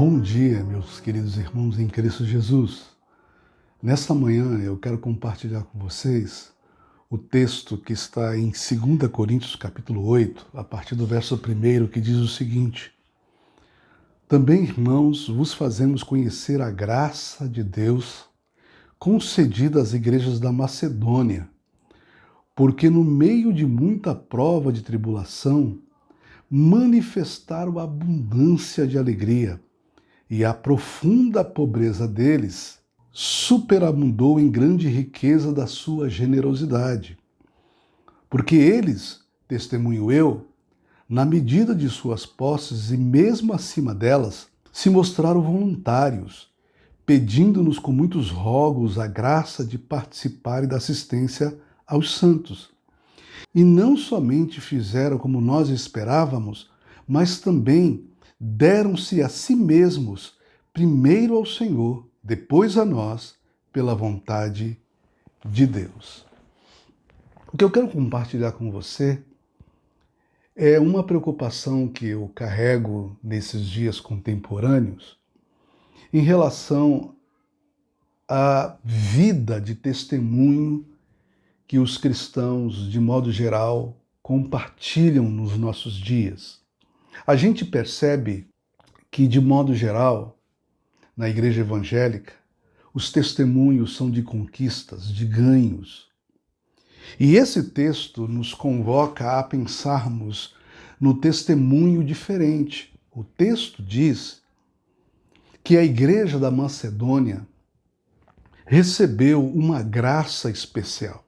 Bom dia, meus queridos irmãos em Cristo Jesus. Nesta manhã eu quero compartilhar com vocês o texto que está em 2 Coríntios capítulo 8, a partir do verso 1, que diz o seguinte: Também, irmãos, vos fazemos conhecer a graça de Deus concedida às igrejas da Macedônia, porque no meio de muita prova de tribulação, manifestaram abundância de alegria, e a profunda pobreza deles superabundou em grande riqueza da sua generosidade. Porque eles, testemunho eu, na medida de suas posses e mesmo acima delas, se mostraram voluntários, pedindo-nos com muitos rogos a graça de participar da assistência aos santos. E não somente fizeram como nós esperávamos, mas também deram-se a si mesmos, primeiro ao Senhor, depois a nós, pela vontade de Deus. O que eu quero compartilhar com você é uma preocupação que eu carrego nesses dias contemporâneos em relação à vida de testemunho que os cristãos, de modo geral, compartilham nos nossos dias. A gente percebe que, de modo geral, na igreja evangélica, os testemunhos são de conquistas, de ganhos. E esse texto nos convoca a pensarmos no testemunho diferente. O texto diz que a igreja da Macedônia recebeu uma graça especial.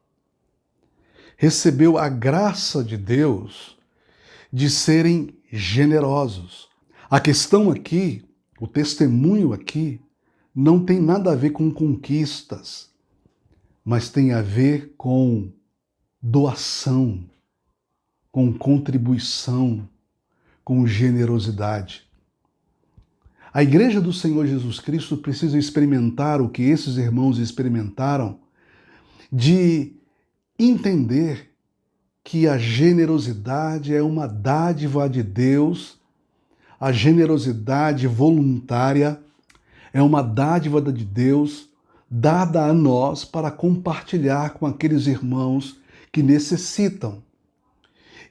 Recebeu a graça de Deus de serem generosos. A questão aqui, o testemunho aqui, não tem nada a ver com conquistas, mas tem a ver com doação, com contribuição, com generosidade. A igreja do Senhor Jesus Cristo precisa experimentar o que esses irmãos experimentaram, de entender que a generosidade é uma dádiva de Deus, a generosidade voluntária é uma dádiva de Deus dada a nós para compartilhar com aqueles irmãos que necessitam.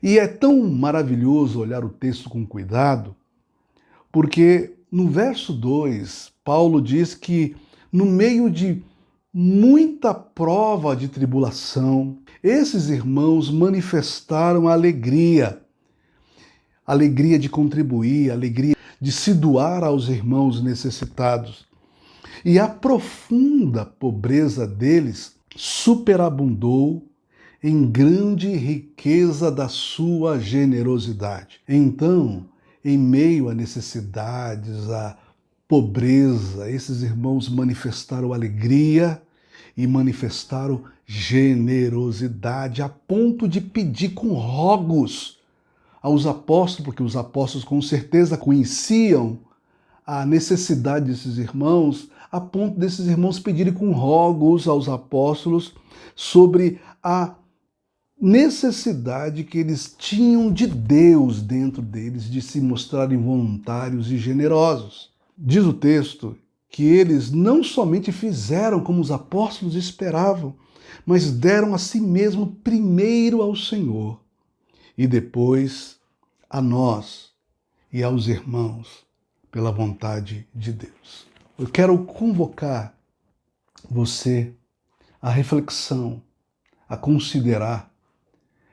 E é tão maravilhoso olhar o texto com cuidado, porque no verso 2, Paulo diz que no meio de muita prova de tribulação, esses irmãos manifestaram alegria de contribuir, alegria de se doar aos irmãos necessitados. E a profunda pobreza deles superabundou em grande riqueza da sua generosidade. Então, em meio a necessidades, a pobreza, esses irmãos manifestaram alegria e manifestaram generosidade a ponto de pedir com rogos aos apóstolos, porque os apóstolos com certeza conheciam a necessidade desses irmãos, a ponto desses irmãos pedirem com rogos aos apóstolos sobre a necessidade que eles tinham de Deus dentro deles, de se mostrarem voluntários e generosos. Diz o texto que eles não somente fizeram como os apóstolos esperavam, mas deram a si mesmo primeiro ao Senhor e depois a nós e aos irmãos pela vontade de Deus. Eu quero convocar você à reflexão, a considerar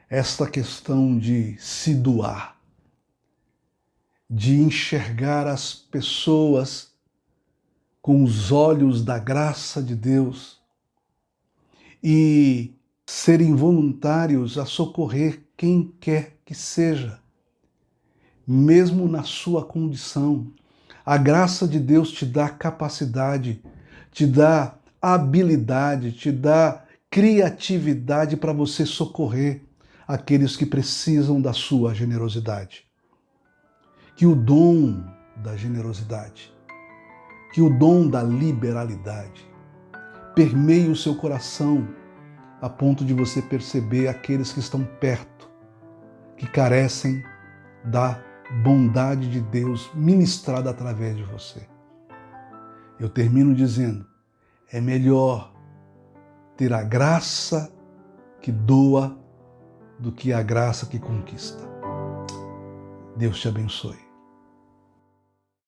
esta questão de se doar, de enxergar as pessoas com os olhos da graça de Deus e serem voluntários a socorrer quem quer que seja, mesmo na sua condição. A graça de Deus te dá capacidade, te dá habilidade, te dá criatividade para você socorrer aqueles que precisam da sua generosidade. Que o dom da generosidade, que o dom da liberalidade permeie o seu coração a ponto de você perceber aqueles que estão perto, que carecem da bondade de Deus ministrada através de você. Eu termino dizendo, é melhor ter a graça que doa do que a graça que conquista. Deus te abençoe.